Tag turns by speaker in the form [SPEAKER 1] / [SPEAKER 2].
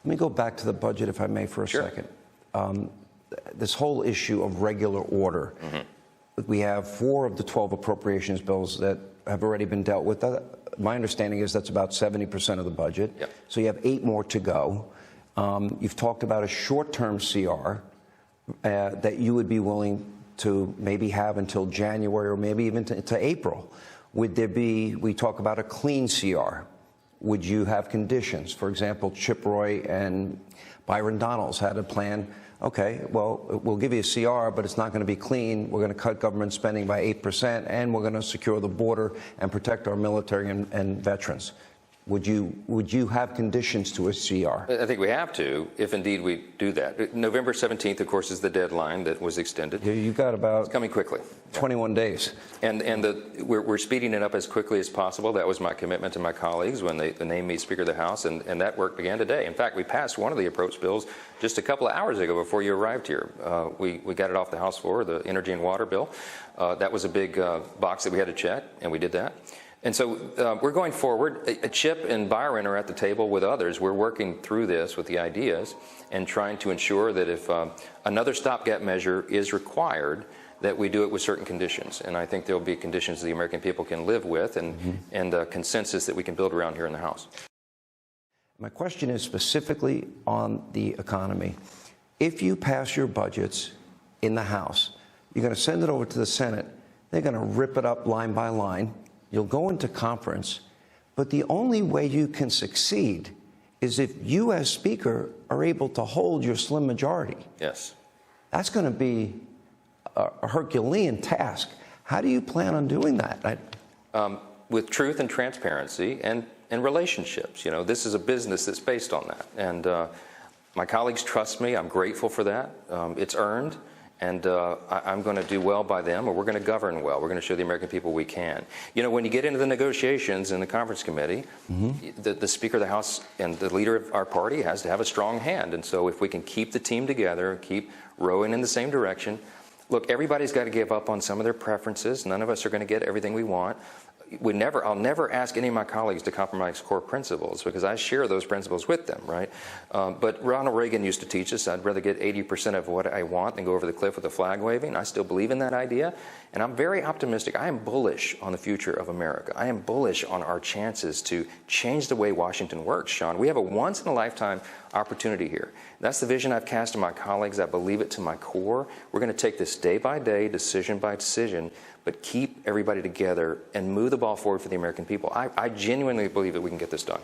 [SPEAKER 1] Let me go back to the budget, if I may, for a second. This whole issue of regular order. We have 4 of the 12 appropriations bills that have already been dealt with. My understanding is that's about 70% of the budget. So you have 8 more to go. You've talked about a short-term CR that you would be willing to maybe have until January or maybe even to April. Would there be, we talk about a clean CR. Would you have conditions? For example, Chip Roy and Byron Donalds had a plan. Okay, well, we'll give you a CR, but it's not going to be clean. We're going to cut government spending by 8%, and we're going to secure the border and protect our military and veterans. Would you have conditions to a CR? I
[SPEAKER 2] think we have to, if indeed we do that. November 17th, of course, is the deadline that was extended.
[SPEAKER 1] You've got about
[SPEAKER 2] it's coming quickly.
[SPEAKER 1] 21 days.
[SPEAKER 2] And we're speeding it up as quickly as possible. That was my commitment to my colleagues when they named me Speaker of the House, and that work began today. In fact, we passed one of the approach bills just a couple of hours ago before you arrived here. We got it off the House floor, the Energy and Water bill. That was a big box that we had to check, and we did that. And so we're going forward. Chip and Byron are at the table with others. We're working through this with the ideas and trying to ensure that if another stopgap measure is required, that we do it with certain conditions. And I think there will be conditions the American people can live with and a consensus that we can build around here in the House.
[SPEAKER 1] My question is specifically on the economy. If you pass your budgets in the House, you're going to send it over to the Senate. They're going to rip it up line by line. You'll go into conference, but the only way you can succeed is if you, as Speaker, are able to hold your slim majority.
[SPEAKER 2] Yes.
[SPEAKER 1] That's going to be a Herculean task. How do you plan on doing that?
[SPEAKER 2] With truth and transparency and relationships. You know, this is a business that's based on that. And my colleagues trust me. I'm grateful for that. It's earned. And I'm going to do well by them, or we're going to govern well. We're going to show the American people we can. You know, when you get into the negotiations in the conference committee, the Speaker of the House and the leader of our party has to have a strong hand. And so if we can keep the team together, keep rowing in the same direction. Look, everybody's got to give up on some of their preferences. None of us are going to get everything we want. I'll never ask any of my colleagues to compromise core principles because I share those principles with them, right? But Ronald Reagan used to teach us I'd rather get 80% of what I want than go over the cliff with a flag waving. I still believe in that idea, and I'm very optimistic. I am bullish on the future of America. I am bullish on our chances to change the way Washington works, Sean. We have a once-in-a-lifetime opportunity here. That's the vision I've cast to my colleagues. I believe it to my core. We're going to take this day by day, decision by decision, but keep everybody together and move the ball forward for the American people. I genuinely believe that we can get this done.